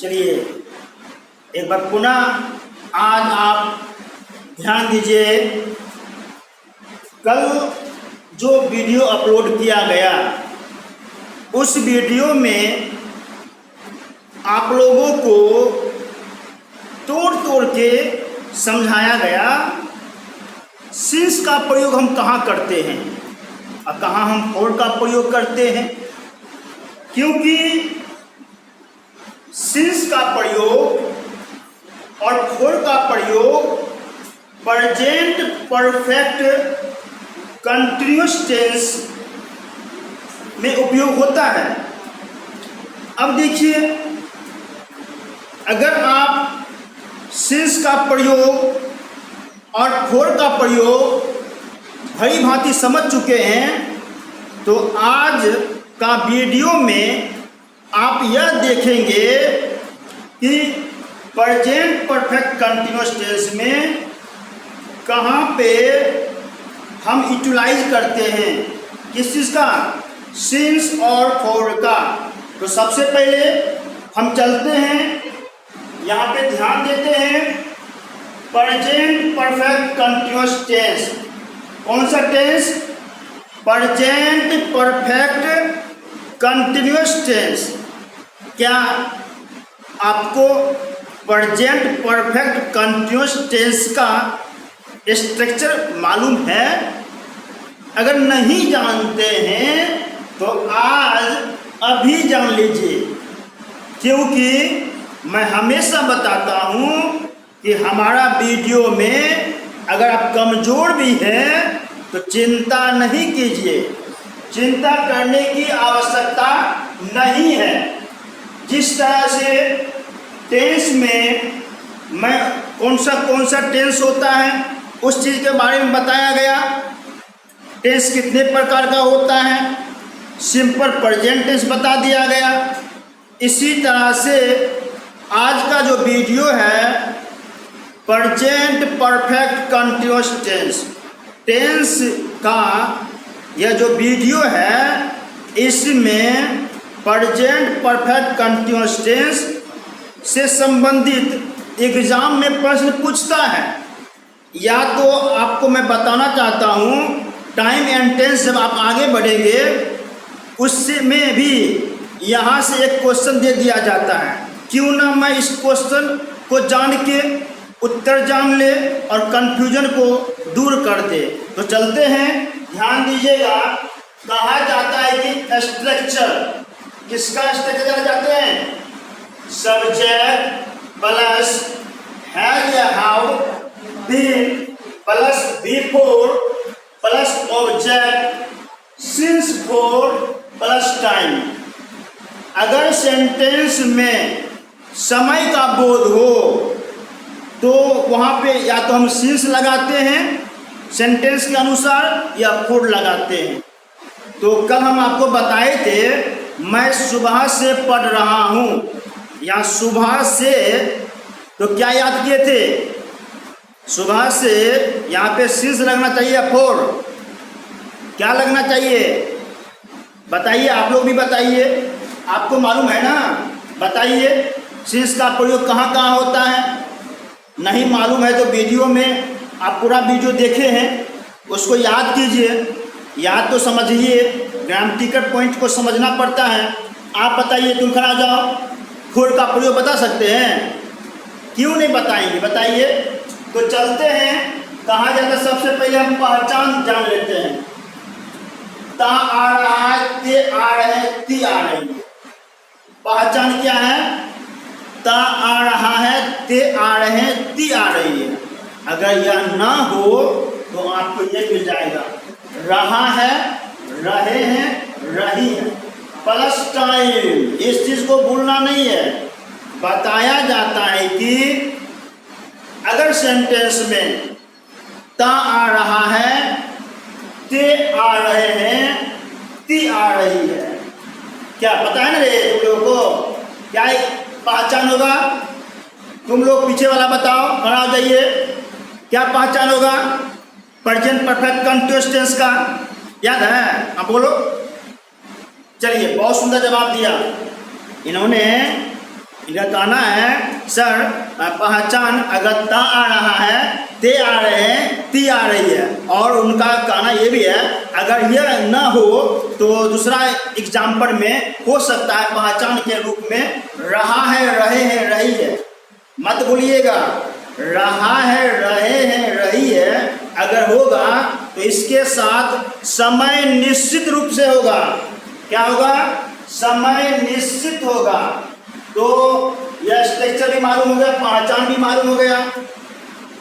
चलिए एक बार पुनः आज आप ध्यान दीजिए। कल जो वीडियो अपलोड किया गया उस वीडियो में आप लोगों को तोड़ तोड़ के समझाया गया सिंस का प्रयोग हम कहाँ करते हैं और कहाँ हम फॉर का प्रयोग करते हैं, क्योंकि सिंस का प्रयोग और फॉर का प्रयोग प्रेजेंट परफेक्ट कंटिन्यूअस टेंस में उपयोग होता है। अब देखिए, अगर आप सिंस का प्रयोग और फॉर का प्रयोग भली भांति समझ चुके हैं तो आज का वीडियो में आप यह देखेंगे कि प्रेजेंट परफेक्ट कंटिन्यूअस टेंस में कहाँ पे हम यूटिलाइज करते हैं, किस चीज़ का, सिंस और फॉर का। तो सबसे पहले हम चलते हैं, यहाँ पे ध्यान देते हैं प्रेजेंट परफेक्ट कंटिन्यूअस टेंस। कौन सा tense? Present perfect continuous tense. क्या आपको प्रेजेंट परफेक्ट कंटिन्यूअस टेंस का स्ट्रक्चर मालूम है? अगर नहीं जानते हैं तो आज अभी जान लीजिए, क्योंकि मैं हमेशा बताता हूँ कि हमारा वीडियो में अगर आप कमज़ोर भी हैं तो चिंता नहीं कीजिए, चिंता करने की आवश्यकता नहीं है। जिस तरह से टेंस में मैं कौन सा टेंस होता है उस चीज़ के बारे में बताया गया, टेंस कितने प्रकार का होता है, सिंपल प्रेजेंट टेंस बता दिया गया। इसी तरह से आज का जो वीडियो है present perfect continuous tense, tense का यह जो वीडियो है इसमें प्रेजेंट परफेक्ट कंटिन्यूअस टेंस से संबंधित एग्जाम में प्रश्न पूछता है। या तो आपको मैं बताना चाहता हूँ टाइम एंड टेंस जब आप आगे बढ़ेंगे उसमें भी यहाँ से एक क्वेश्चन दे दिया जाता है, क्यों ना मैं इस क्वेश्चन को जान के उत्तर जान ले और कंफ्यूजन को दूर कर दे। तो चलते हैं, ध्यान दीजिएगा। कहा जाता है कि स्ट्रक्चर, किसका स्ट्रक्चर जाते हैं? सब्जेक्ट प्लस हैज या have been plus V four plus object since for plus time. अगर सेंटेंस में समय का बोध हो तो वहाँ पे या तो हम सिंस लगाते हैं सेंटेंस के अनुसार या फॉर लगाते हैं। तो कल हम आपको बताए थे मैं सुबह से पढ़ रहा हूँ, या सुबह से, तो क्या याद किए थे? सुबह से यहाँ पे सिंस लगना चाहिए, फॉर क्या लगना चाहिए? बताइए, आप लोग भी बताइए, आपको मालूम है ना, बताइए सिंस का प्रयोग कहाँ कहाँ होता है। नहीं मालूम है तो वीडियो में आप पूरा वीडियो देखे हैं उसको याद कीजिए, याद तो समझिए, ग्रामेटिकल पॉइंट को समझना पड़ता है। आप बताइए, तुम खड़ा जाओ, फॉर का प्रयोग बता सकते हैं? क्यों नहीं बताएंगे, बताइए। तो चलते हैं, कहा जाता है सबसे पहले हम पहचान जान लेते हैं। ता आ रहा है, ते आ रहे हैं, ती आ रही है। पहचान क्या है? ता आ रहा है, ते आ रहे हैं, ती आ रही है। अगर यह ना हो तो आपको ये मिल जाएगा, रहा है, रहे हैं, रही है प्लस टाइम। इस चीज़ को भूलना नहीं है। बताया जाता है कि अगर सेंटेंस में ता आ रहा है, ते आ रहे हैं, ती आ रही है, क्या पता है ना रे तुम लोगों को? क्या पहचान होगा? तुम लोग पीछे वाला बताओ, खड़ा हो जाइए, क्या पहचान होगा प्रेजेंट परफेक्ट कंटिन्यूअस टेंस का? याद है? आप बोलो। चलिए, बहुत सुंदर जवाब दिया इन्होंने। इनका कहना है सर पहचान अगर ता आ रहा है, ते आ रहे हैं, ती आ रही है, और उनका कहना ये भी है अगर यह न हो तो दूसरा एग्जाम्पल में हो सकता है पहचान के रूप में रहा है, रहे हैं, रही है। मत भूलिएगा, रहा है, रहे हैं, रही है अगर होगा तो इसके साथ समय निश्चित रूप से होगा। क्या होगा? समय निश्चित होगा। तो यह स्ट्रक्चर भी मालूम हो गया, पहचान भी मालूम हो गया।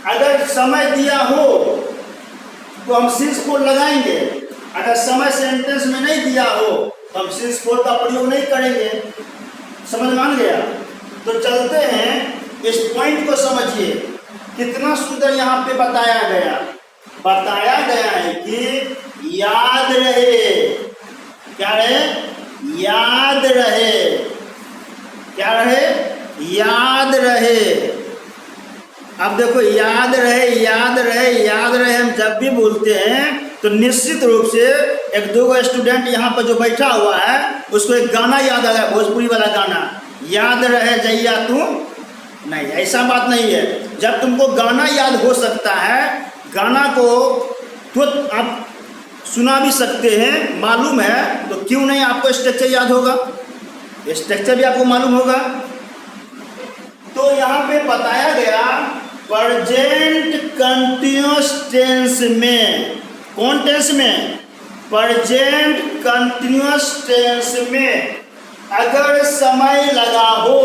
अगर समय दिया हो तो हम सिंस कोड लगाएंगे, अगर समय सेंटेंस में नहीं दिया हो तो हम सिंस कोड का प्रयोग नहीं करेंगे। समझ मान गया? तो चलते हैं, इस पॉइंट को समझिए, कितना सुंदर यहाँ पे बताया गया है कि याद रहे। क्या रहे? याद रहे। क्या रहे? याद रहे। अब देखो, याद रहे, याद रहे, याद रहे हम जब भी बोलते हैं तो निश्चित रूप से एक दो स्टूडेंट यहाँ पर जो बैठा हुआ है उसको एक गाना याद आ गया, भोजपुरी वाला गाना, याद रहे जैया तू। नहीं, ऐसा बात नहीं है। जब तुमको गाना याद हो सकता है, गाना को तो आप सुना भी सकते हैं, मालूम है, तो क्यों नहीं आपको स्ट्रक्चर याद होगा? स्ट्रक्चर भी आपको मालूम होगा। तो यहाँ पे बताया गया प्रेजेंट कंटिन्यूअस टेंस में, कौन टेंस में? प्रेजेंट कंटिन्यूअस टेंस में अगर समय लगा हो,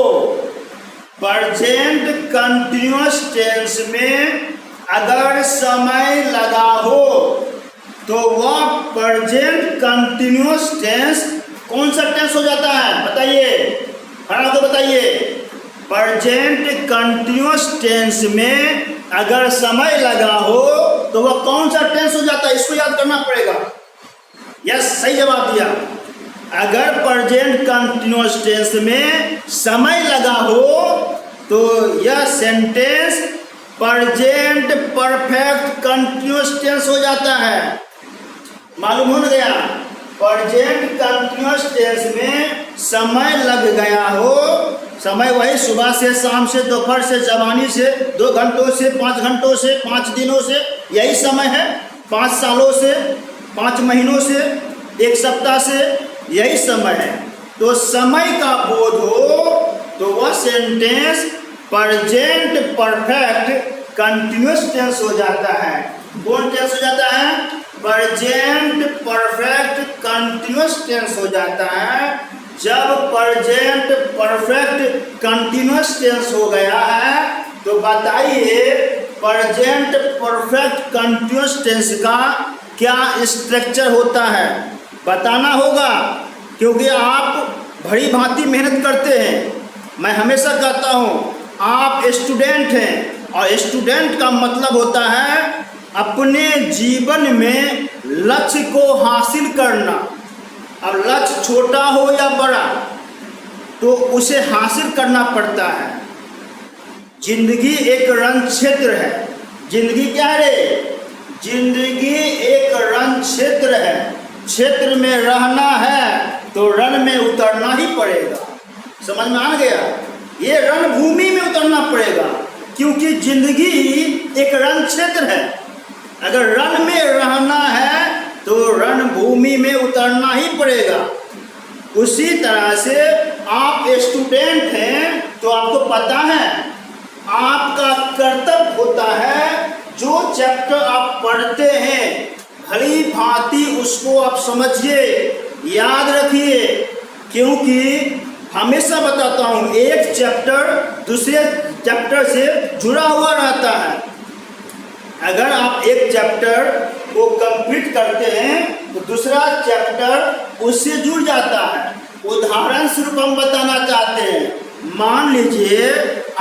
प्रेजेंट कंटिन्यूअस टेंस में अगर समय लगा हो तो वह प्रेजेंट कंटिन्यूअस टेंस कौन सा टेंस हो जाता है? बताइए, खड़ा तो बताइए। प्रेजेंट कंटिन्यूअस टेंस में अगर समय लगा हो तो वह कौन सा टेंस हो जाता है? इसको याद करना पड़ेगा। यस, सही जवाब दिया। अगर प्रेजेंट कंटिन्यूअस टेंस में समय लगा हो तो यह sentence present perfect continuous tense हो जाता है। मालूम हो गया? प्रेजेंट कंटिन्यूअस टेंस में समय लग गया हो, समय वही सुबह से, शाम से, दोपहर से, जवानी से, 2 घंटों से, 5 घंटों से, 5 दिनों से, यही समय है। 5 सालों से, 5 महीनों से, 1 सप्ताह से, यही समय है। तो समय का बोध हो तो वह sentence present perfect continuous tense हो जाता है। कौन टेंस हो जाता है? प्रेजेंट परफेक्ट कंटिन्यूअस टेंस हो जाता है। जब प्रेजेंट परफेक्ट कंटिन्यूअस टेंस हो गया है तो बताइए प्रेजेंट परफेक्ट कंटिन्यूअस टेंस का क्या स्ट्रक्चर होता है? बताना होगा, क्योंकि आप भली भांति मेहनत करते हैं। मैं हमेशा कहता हूँ, आप स्टूडेंट हैं और स्टूडेंट का मतलब होता है अपने जीवन में लक्ष्य को हासिल करना। अब लक्ष्य छोटा हो या बड़ा तो उसे हासिल करना पड़ता है। जिंदगी एक रण क्षेत्र है। जिंदगी क्या है? जिंदगी एक रण क्षेत्र है। क्षेत्र में रहना है तो रण में उतरना ही पड़ेगा। समझ में आ गया? ये रणभूमि में उतरना पड़ेगा, क्योंकि जिंदगी एक रण क्षेत्र है। अगर रण में रहना है तो रणभूमि में उतरना ही पड़ेगा। उसी तरह से आप स्टूडेंट हैं तो आपको पता है आपका कर्तव्य होता है जो चैप्टर आप पढ़ते हैं भली भांति उसको आप समझिए, याद रखिए। क्योंकि हमेशा बताता हूँ, एक चैप्टर दूसरे चैप्टर से जुड़ा हुआ रहता है। अगर आप एक चैप्टर को कंप्लीट करते हैं तो दूसरा चैप्टर उससे जुड़ जाता है। उदाहरण स्वरूप हम बताना चाहते हैं, मान लीजिए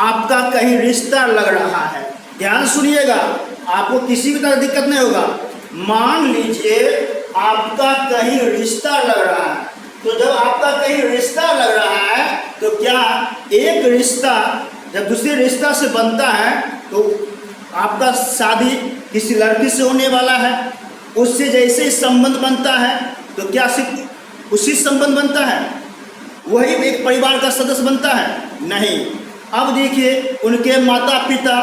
आपका कहीं रिश्ता लग रहा है। ध्यान सुनिएगा, आपको किसी भी तरह दिक्कत नहीं होगा। मान लीजिए आपका कहीं रिश्ता लग रहा है, तो जब आपका कहीं रिश्ता लग रहा है तो क्या एक रिश्ता जब दूसरे रिश्ता से बनता है तो आपका शादी किसी लड़की से होने वाला है, उससे जैसे ही संबंध बनता है तो क्या सिर्फ उसी संबंध बनता है? वही एक परिवार का सदस्य बनता है? नहीं। अब देखिए उनके माता पिता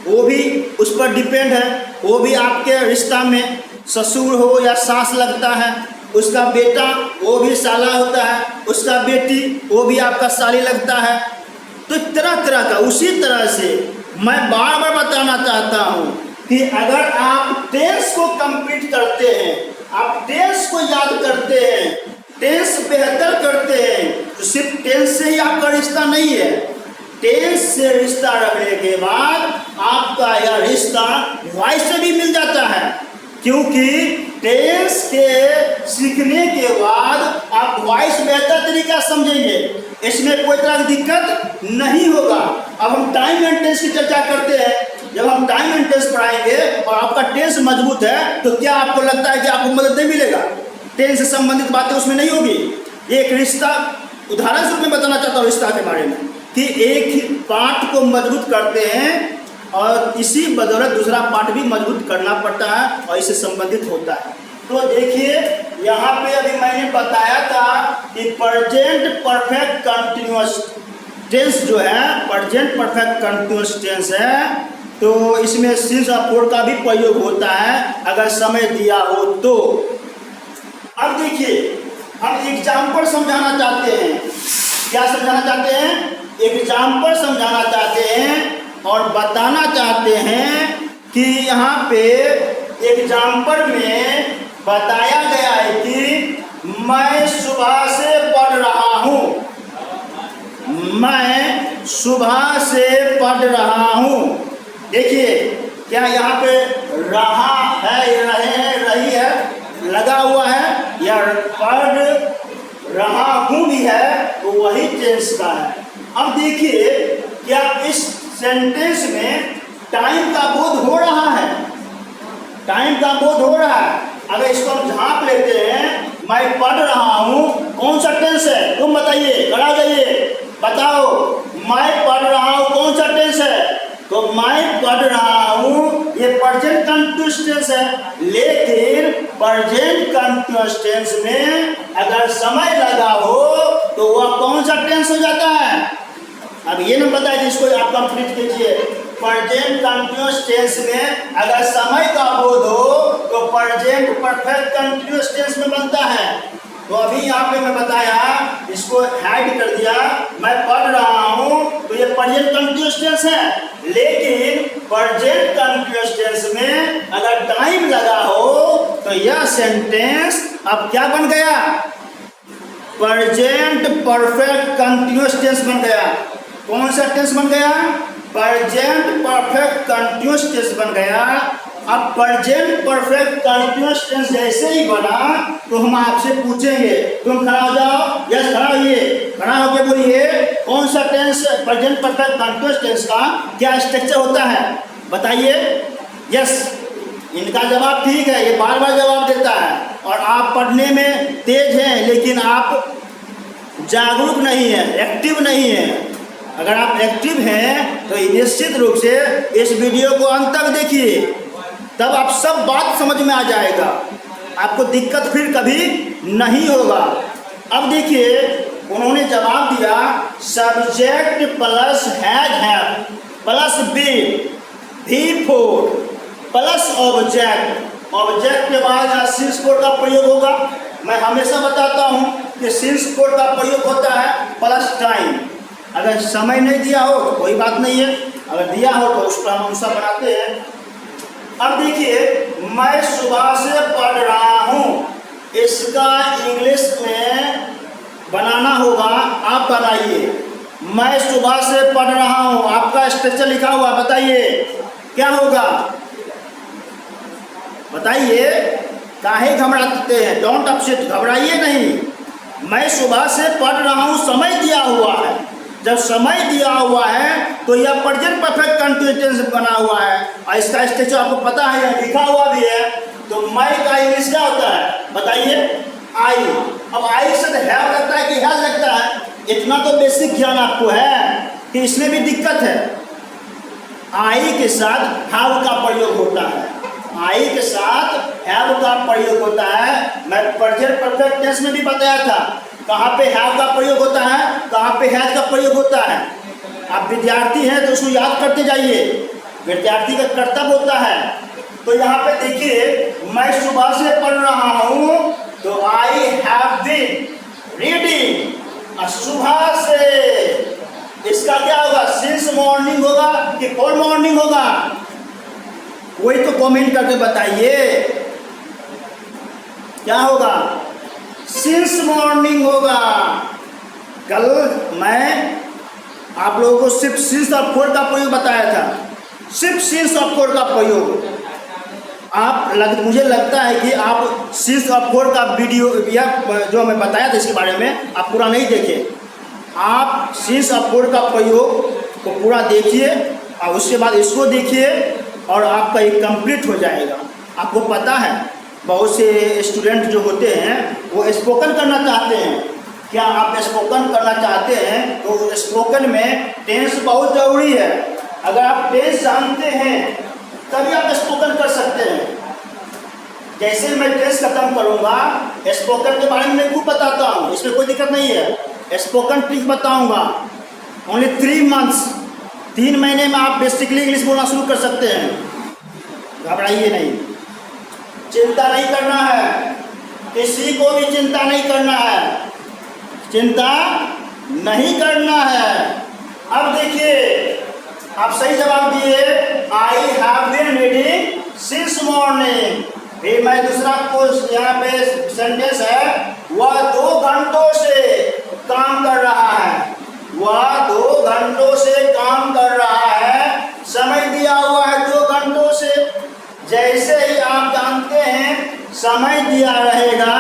वो भी उस पर डिपेंड है, वो भी आपके रिश्ता में ससुर हो या सास लगता है, उसका बेटा वो भी साला होता है, उसका बेटी वो भी आपका साली लगता है। तो तरह तरह का, उसी तरह से मैं बार बार बताना चाहता हूँ कि अगर आप टेंस को कंप्लीट करते हैं, आप टेंस को याद करते हैं, टेंस बेहतर करते हैं, तो सिर्फ टेंस से ही आपका रिश्ता नहीं है। टेंस से रिश्ता रखने के बाद आपका यह रिश्ता वॉइस से भी मिल जाता है, क्योंकि टेंस के सीखने के बाद आप वॉइस बेहतर तरीका समझेंगे, इसमें कोई तरह की दिक्कत नहीं होगा। अब हम टाइम एंड टेंस की चर्चा करते हैं। जब हम टाइम एंड टेंस पढ़ाएंगे और आपका टेंस मजबूत है तो क्या आपको लगता है कि आपको मदद नहीं मिलेगा? टेंस से संबंधित बातें उसमें नहीं होगी। एक रिश्ता उदाहरण से मैं बताना चाहता हूँ रिश्ता के बारे में कि एक ही पार्ट को मजबूत करते हैं और इसी बदौलत दूसरा पार्ट भी मजबूत करना पड़ता है और इससे संबंधित होता है। तो देखिए यहाँ पे अभी मैंने बताया था कि प्रेजेंट परफेक्ट कंटिन्यूअस टेंस जो है प्रेजेंट परफेक्ट कंटिन्यूअस टेंस है, तो इसमें सिंस और फोर का भी प्रयोग होता है अगर समय दिया हो तो। अब देखिए हम एग्जाम्पल समझाना चाहते हैं। क्या समझाना चाहते हैं? एग्जाम्पल समझाना चाहते हैं और बताना चाहते हैं कि यहाँ पे एग्जाम्पल में बताया गया है कि मैं सुबह से पढ़ रहा हूँ, मैं सुबह से पढ़ रहा हूँ। देखिए क्या यहाँ पे रहा है, रहे हैं, रही है लगा हुआ है या पढ़ रहा हूँ भी है, तो वही टेंस का है। अब देखिए क्या इस सेंटेंस में टाइम का बोध हो रहा है? टाइम का बोध हो रहा है। अगर इसको हम झांप लेते हैं, मैं पढ़ रहा हूँ, कौन सा टेंस है? तुम बताइए, खड़ा जाइए, बताओ। मैं पढ़ रहा हूँ कौन सा टेंस है? तो मैं पढ़ रहा हूँ ये प्रेजेंट कंटिन्यूअस टेंस है। लेकिन प्रेजेंट कंटिन्यूअस टेंस में अगर समय लगा हो तो वह कौन सा टेंस हो जाता है? अब ये न बताए जिसको आप कंप्लीट कीजिए। प्रेजेंट कंटिन्यूअस टेंस में अगर समय का बोध हो तो प्रेजेंट परफेक्ट कंटिन्यूअस टेंस में बनता है। तो अभी यहाँ पे मैं बताया, इसको हाइड कर दिया, मैं पढ़ रहा हूँ, तो ये प्रेजेंट कंटिन्यूअस टेंस है। लेकिन प्रेजेंट कंटिन्यूअस टेंस में अगर टाइम लगा हो तो यह सेंटेंस अब क्या बन गया? प्रेजेंट परफेक्ट कंटिन्यूअस टेंस बन गया। कौन सा टेंस बन गया? प्रेजेंट परफेक्ट कंटिन्यूअस टेंस बन गया। अब प्रेजेंट परफेक्ट कंटिन्यूअस टेंस जैसे ही बना तो हम आपसे पूछेंगे, तुम खड़ा हो जाओ, यस खड़ा होइए, खड़ा होकर बोलिए कौन सा tense present perfect continuous tense का क्या स्ट्रक्चर होता है, बताइए। यस, इनका जवाब ठीक है, ये बार बार जवाब देता है और आप पढ़ने में तेज हैं लेकिन आप जागरूक नहीं हैं, एक्टिव नहीं हैं। अगर आप एक्टिव हैं तो निश्चित रूप से इस वीडियो को अंत तक देखिए, तब आप सब बात समझ में आ जाएगा, आपको दिक्कत फिर कभी नहीं होगा। अब देखिए उन्होंने जवाब दिया subject plus have plus V four plus object. Object के बाद सिंस कोड का प्रयोग होगा। मैं हमेशा बताता हूँ कि सिंस कोड का प्रयोग होता है प्लस टाइम। अगर समय नहीं दिया हो तो कोई बात नहीं है, अगर दिया हो तो उस पर हम अनुसार बनाते हैं। अब देखिए मैं सुबह से पढ़ रहा हूँ, इसका इंग्लिश में बनाना होगा, आप बनाइए। मैं सुबह से पढ़ रहा हूँ, आपका स्ट्रक्चर लिखा हुआ, बताइए क्या होगा, बताइए। काहे घबराते हैं? डोंट अपसेट, घबराइए नहीं। मैं सुबह से पढ़ रहा हूँ, समय दिया हुआ है। जब समय दिया हुआ है तो यह प्रेजेंट परफेक्ट कंटिन्यूअस टेंस बना हुआ है और इसका स्ट्रक्चर आपको पता है, लिखा हुआ भी है। तो मैं का इंग्लिश क्या होता है, बताइए? आई। अब आई के साथ हैव लगता है कि हैव लगता है? इतना तो बेसिक ज्ञान आपको है कि इसमें भी दिक्कत है। आई के साथ हैव का प्रयोग होता है, आई के साथ हैव का प्रयोग होता है। मैं प्रेजेंट परफेक्ट टेंस में भी बताया था कहाँ पे हैव का प्रयोग होता है, कहाँ पे हैज का प्रयोग होता है। आप विद्यार्थी हैं तो उसको याद करते जाइए, विद्यार्थी का कर्तव्य होता है। तो यहाँ पे देखिए, मैं सुबह से पढ़ रहा हूँ, तो आई हैव बीन रीडिंग, सुबह से। इसका क्या होगा, सिंस मॉर्निंग होगा कि फॉर मॉर्निंग होगा, वही तो कमेंट करके बताइए क्या होगा, सिंस मॉर्निंग होगा। कल मैं आप लोगों को सिर्फ सिंस और फॉर का प्रयोग बताया था, सिर्फ सिंस और फॉर का प्रयोग। मुझे लगता है कि आप सिंस और फॉर का वीडियो या जो मैं बताया था इसके बारे में आप पूरा नहीं देखे। आप सिंस और फॉर का प्रयोग को पूरा देखिए और उसके बाद इसको देखिए और आपका ये कंप्लीट हो जाएगा। आपको पता है बहुत से स्टूडेंट जो होते हैं वो स्पोकन करना चाहते हैं। क्या आप स्पोकन करना चाहते हैं तो स्पोकन में टेंस बहुत ज़रूरी है। अगर आप टेंस जानते हैं तभी आप स्पोकन कर सकते हैं। जैसे मैं टेंस खत्म करूँगा, स्पोकन के बारे में मैं खूब बताता हूँ, इसमें कोई दिक्कत नहीं है। स्पोकन ट्रिक बताऊँगा, ओनली 3 months, 3 महीने में आप बेसिकली इंग्लिश बोलना शुरू कर सकते हैं। घबराइए नहीं, चिंता नहीं करना है, किसी को भी चिंता नहीं करना है, चिंता नहीं करना है। अब देखिए, आप सही जवाब दिए, I have been reading since morning. फिर मैं दूसरा कुछ यहाँ पे सेंटेंस है, वह 2 घंटों से काम कर रहा है, वह 2 घंटों से काम कर रहा है, समय दिया हुआ है 2 घंटों से। जैसे ही आप जानते हैं समय दिया रहेगा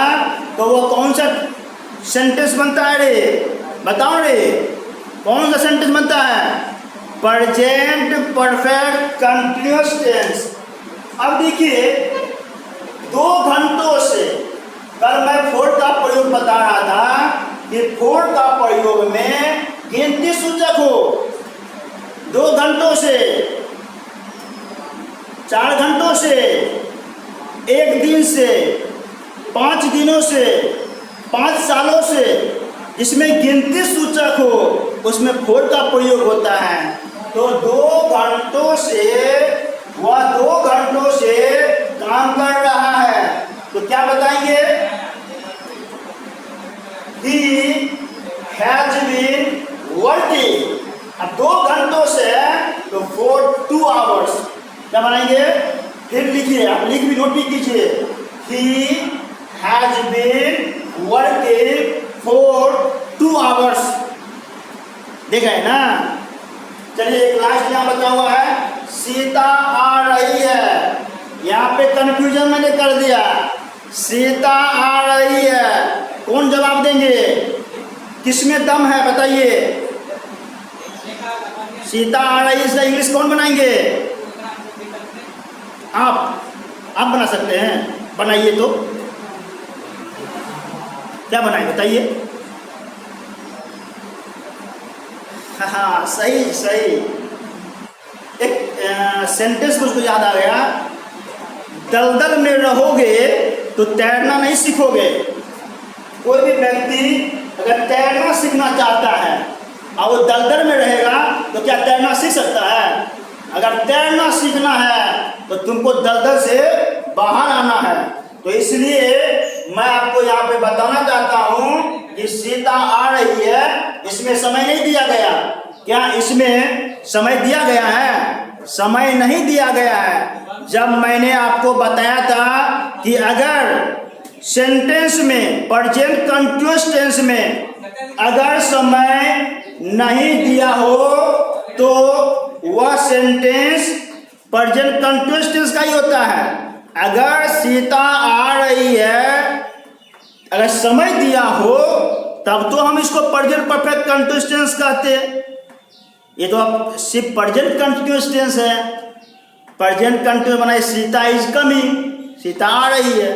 तो वो कौन सा सेंटेंस बनता है रे, बताओ रे, कौन सा सेंटेंस बनता है, प्रेजेंट परफेक्ट कंटिन्यूअस टेंस। अब देखिए 2 घंटों से, कल मैं फॉर का प्रयोग बता रहा था कि फॉर का प्रयोग में गिनती सूचक हो। 2 घंटों से, 4 घंटों से, 1 दिन से, 5 दिनों से, 5 सालों से, जिसमें गिनती सूचक हो उसमें फॉर का प्रयोग होता है। तो 2 घंटों से, वह 2 घंटों से काम कर रहा है, तो क्या बताएंगे, He has been working। अब 2 घंटों से तो for 2 hours, क्या बनाएंगे, फिर लिखिए, आप लिख भी नोट भी कीजिए, He has been working for 2 hours। देखा है ना। चलिए एक लास्ट यहाँ बचा हुआ है, सीता आ रही है। यहाँ पे कंफ्यूजन मैंने कर दिया, सीता आ रही है, कौन जवाब देंगे, किसमें दम है बताइए। सीता आ रही है, इसका इंग्लिश कौन बनाएंगे, आप बना सकते हैं, बनाइए तो क्या बनाए बताइए। हाँ सही सही। एक सेंटेंस मुझको याद आ गया, दलदल में रहोगे तो तैरना नहीं सीखोगे। कोई भी व्यक्ति अगर तैरना सीखना चाहता है और वो दलदल में रहेगा तो क्या तैरना सीख सकता है। अगर तैरना सीखना है तो तुमको दलदल से बाहर आना है। तो इसलिए मैं आपको यहाँ पे बताना चाहता हूँ कि सीता आ रही है, इसमें समय नहीं दिया गया। क्या इसमें समय दिया गया है, समय नहीं दिया गया है। जब मैंने आपको बताया था कि अगर सेंटेंस में, प्रेजेंट कंटीन्यूअस टेंस में अगर समय नहीं दिया हो तो वह सेंटेंस प्रेजेंट कंटीन्यूअस टेंस का ही होता है। अगर सीता आ रही है, अगर समय दिया हो तब तो हम इसको प्रेजेंट परफेक्ट कंटीन्यूअस टेंस कहते हैं। ये तो अब सिर्फ प्रेजेंट कंटीन्यूअस टेंस है। प्रेजेंट कंटीन्यूअस बनाए, सीता इज कमिंग, सीता आ रही है,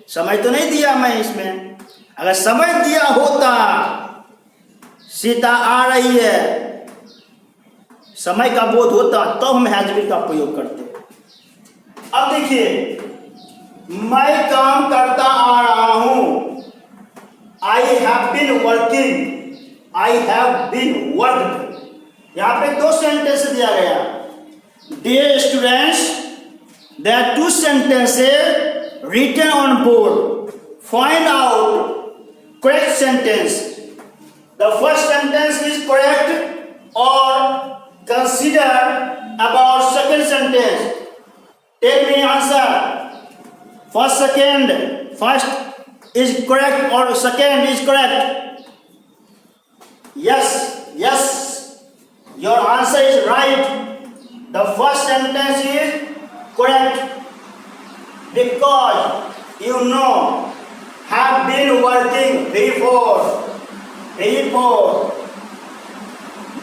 समय तो नहीं दिया मैं इसमें। अगर समय दिया होता, सीता आ रही है, समय का बोध होता तो हम हैज बीन का प्रयोग करते। अब देखिए, मैं काम करता आ रहा हूं, I have been working, I have been worked. यहाँ पे दो सेंटेंस दिया गया। Dear students, there are two sentences written on board. Find out correct sentence. The first sentence is correct or consider about second sentence. Tell me answer. First is correct or second is correct? Yes, yes. Your answer is right. The first sentence is correct because you know have been working before.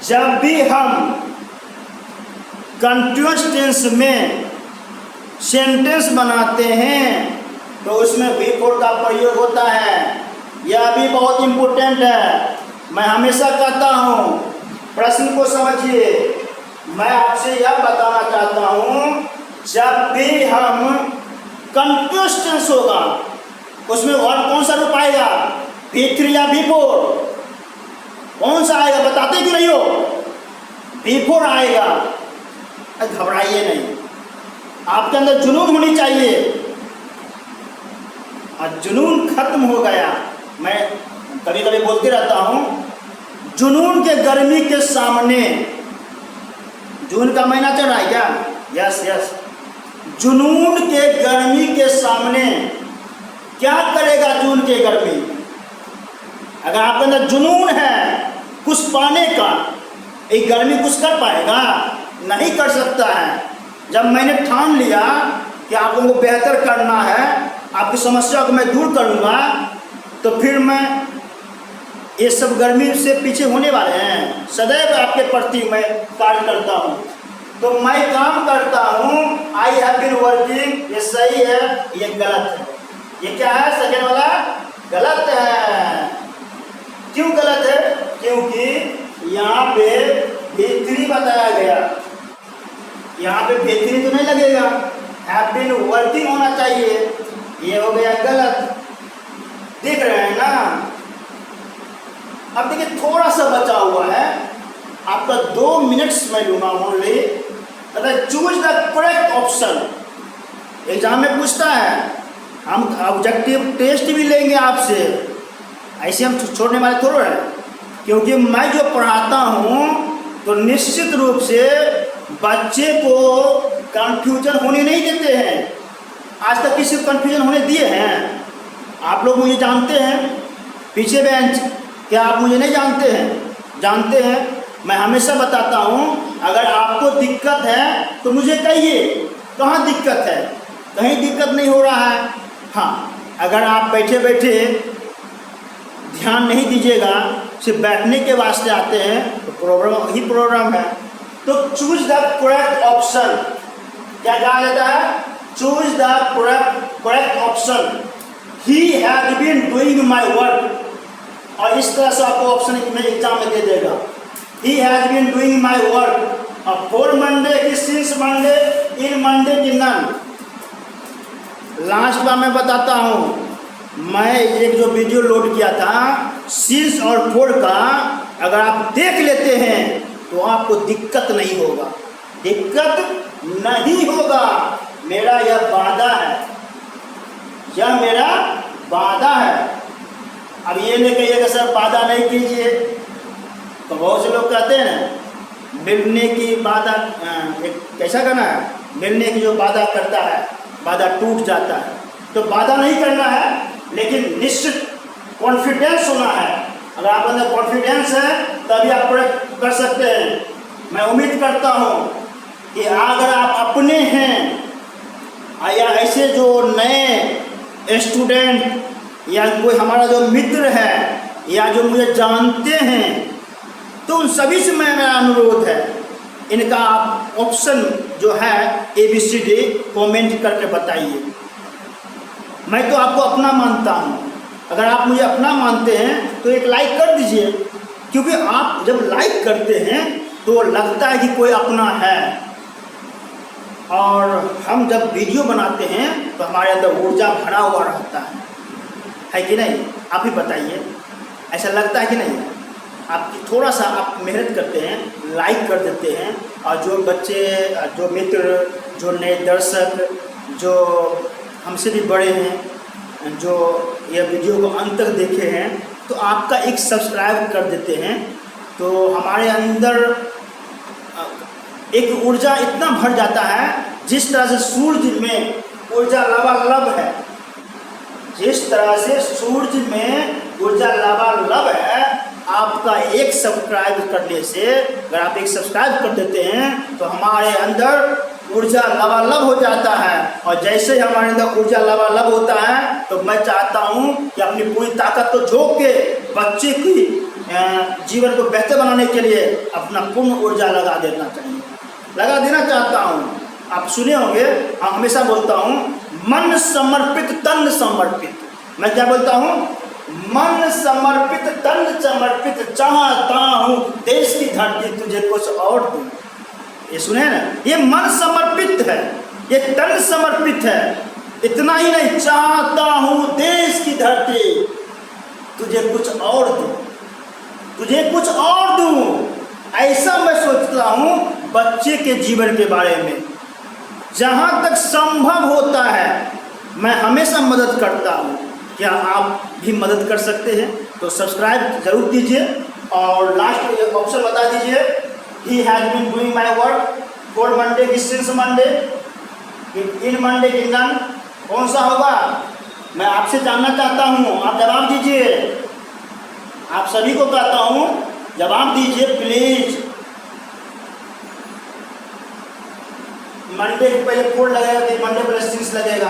जब भी हम continuous tense में sentence बनाते हैं तो उसमें before का प्रयोग होता है। यह भी बहुत इम्पोर्टेंट है। मैं हमेशा कहता हूँ, प्रश्न को समझिए। मैं आपसे यह बताना चाहता हूँ, जब भी हम कंटिन्यूअस टेंस होगा उसमें वर्ड कौन सा रूप आएगा? V3 या V4? कौन सा आएगा? बताते कि नहीं हो? V4 आएगा। घबराइए नहीं, आपके अंदर जुनून होनी चाहिए। और जुनून खत्म हो गया। मैं कभी कभी बोलते रहता हूँ, जुनून के गर्मी के सामने, जून का महीना चल रहा है क्या? Yes yes. जुनून के गर्मी के सामने क्या करेगा जून के गर्मी? अगर आपके अंदर जुनून है कुछ पाने का, एक गर्मी कुछ कर पाएगा? नहीं कर सकता है। जब मैंने ठान लिया कि आप लोगों को बेहतर करना है, आपकी समस्या को मैं दूर करूंगा, तो फिर मैं ये सब गर्मी से पीछे होने वाले हैं। सदैव आपके प्रति मैं कार्य करता हूँ। तो मैं काम करता हूँ, आई हैव बीन वर्किंग, ये सही है, ये गलत है। ये क्या है? सेकेंड वाला गलत है। क्यों गलत है? क्योंकि यहाँ पे V3 बताया गया। यहाँ पे V3 तो नहीं लगेगा, हैव बीन वर्किंग होना चाहिए। ये हो गया गलत। देख रहे हैं ना? अब देखिए, थोड़ा सा बचा हुआ है आपका। 2 मिनट्स मैं लूँगा ओनली। अगर choose the correct option, exam में पूछता है, हम ऑब्जेक्टिव टेस्ट भी लेंगे आपसे। ऐसे हम छोड़ने वाले थोड़ा है, क्योंकि मैं जो पढ़ाता हूँ तो निश्चित रूप से बच्चे को कंफ्यूजन होने नहीं देते हैं। आज तक किसी को कंफ्यूजन होने दिए हैं? आप लोग मुझे जानते हैं, पीछे बेंच, क्या आप मुझे नहीं जानते हैं? जानते हैं। मैं हमेशा बताता हूँ, अगर आपको दिक्कत है तो मुझे कहिए कहाँ दिक्कत है। कहीं दिक्कत नहीं हो रहा है। हाँ, अगर आप बैठे बैठे ध्यान नहीं दीजिएगा, सिर्फ बैठने के वास्ते आते हैं, तो प्रॉब्लम ही प्रॉब्लम है। तो चूज द करेक्ट ऑप्शन। क्या कहा जाता है? Choose the correct option. He has been doing my work. और इस तरह से आपको ऑप्शन में एग्जाम में दे देगा। He has been doing my work. और फॉर मंडे की सिंस मंडे, इन मंडे की नन। लास्ट बार मैं बताता हूँ, मैं एक जो वीडियो लोड किया था सिंस और फॉर का, अगर आप देख लेते हैं तो आपको दिक्कत नहीं होगा। दिक्कत नहीं होगा। मेरा यह वादा है, यह मेरा वादा है। अब ये नहीं कहिएगा सर वादा नहीं कीजिए, तो बहुत से लोग कहते हैं मिलने की वादा, कैसा करना है? मिलने की जो वादा करता है वादा टूट जाता है। तो वादा नहीं करना है, लेकिन निश्चित कॉन्फिडेंस होना है। अगर आप अंदर कॉन्फिडेंस है तभी आप कर सकते हैं। मैं उम्मीद करता हूँ कि अगर आप अपने हैं या ऐसे जो नए स्टूडेंट या कोई हमारा जो मित्र है या जो मुझे जानते हैं, तो उन सभी से मेरा अनुरोध है, इनका आप ऑप्शन जो है ABCD कमेंट करके बताइए। मैं तो आपको अपना मानता हूँ। अगर आप मुझे अपना मानते हैं तो एक लाइक कर दीजिए, क्योंकि आप जब लाइक करते हैं तो लगता है कि कोई अपना है। और हम जब वीडियो बनाते हैं तो हमारे अंदर ऊर्जा भरा हुआ रहता है कि नहीं? आप ही बताइए, ऐसा लगता है कि नहीं? आपकी थोड़ा सा आप मेहनत करते हैं, लाइक कर देते हैं, और जो बच्चे, जो मित्र, जो नए दर्शक, जो हमसे भी बड़े हैं, जो ये वीडियो को अंत तक देखे हैं, तो आपका एक सब्सक्राइब कर देते हैं, तो हमारे अंदर एक ऊर्जा इतना भर जाता है, जिस तरह से सूरज में ऊर्जा लबालब है, जिस तरह से सूरज में ऊर्जा लबालब है, आपका एक सब्सक्राइब करने से, अगर आप एक सब्सक्राइब कर देते हैं तो हमारे अंदर ऊर्जा लबालब हो जाता है, और जैसे ही हमारे अंदर ऊर्जा लबालब होता है, तो मैं चाहता हूं कि अपनी पूरी ताकत को झोंक के बच्चे की जीवन को बेहतर बनाने के लिए अपना पूर्ण ऊर्जा लगा देना चाहिए, लगा देना चाहता हूँ। आप सुने होंगे, हम हमेशा बोलता हूँ, मन समर्पित तन समर्पित। मैं क्या बोलता हूँ? मन समर्पित तन समर्पित, चाहता हूँ देश की धरती तुझे कुछ और दूँ। ये सुने ना, ये मन समर्पित है, ये तन समर्पित है। इतना ही नहीं, चाहता हूँ देश की धरती तुझे कुछ और दूँ, तुझे कुछ और दूँ। ऐसा मैं सोचता हूँ बच्चे के जीवन के बारे में। जहाँ तक संभव होता है मैं हमेशा मदद करता हूँ। क्या आप भी मदद कर सकते हैं? तो सब्सक्राइब जरूर कीजिए, और लास्ट में एक ऑप्शन बता दीजिए, he has been doing my work for Monday की सिंस मंडे, इन मंडे की नन, कौन सा होगा? मैं आपसे जानना चाहता हूँ, आप जवाब दीजिए। आप सभी को कहता हूँ जवाब दीजिए प्लीज। मंडे के पहले 4 लगेगा तो मंडे पहले सिंस लगेगा,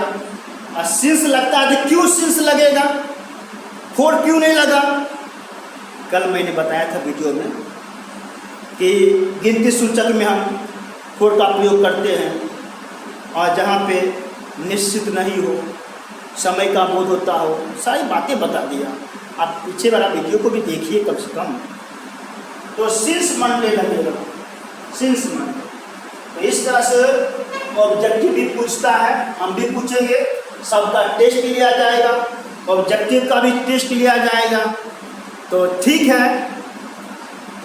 और सिंस लगता है तो क्यों सिंस लगेगा, 4 क्यों नहीं लगा? कल मैंने बताया था वीडियो में कि गिनती सूचक में हम 4 का प्रयोग करते हैं, और जहाँ पे निश्चित नहीं हो, समय का बोध होता हो, सारी बातें बता दिया। आप पीछे वाला वीडियो को भी देखिए कम से कम। तो सिंस मंडे लगेगा, सिंस मंडे। तो इस तरह से ऑब्जेक्टिव भी पूछता है, हम भी पूछेंगे, सबका टेस्ट लिया जाएगा, ऑब्जेक्टिव का भी टेस्ट लिया जाएगा। तो ठीक है,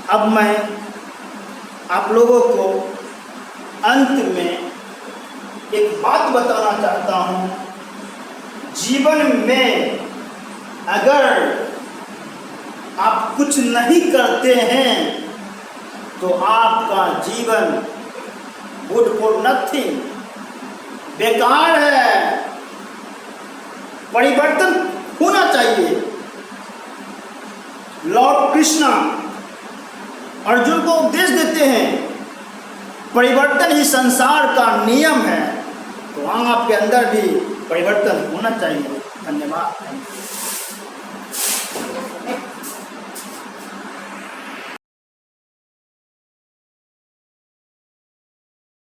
अब मैं आप लोगों को अंत में एक बात बताना चाहता हूँ। जीवन में अगर आप कुछ नहीं करते हैं तो आपका जीवन गुड फॉर नथिंग, बेकार है। परिवर्तन होना चाहिए। लॉर्ड कृष्णा अर्जुन को उपदेश देते हैं, परिवर्तन ही संसार का नियम है। तो आपके अंदर भी परिवर्तन होना चाहिए। धन्यवाद।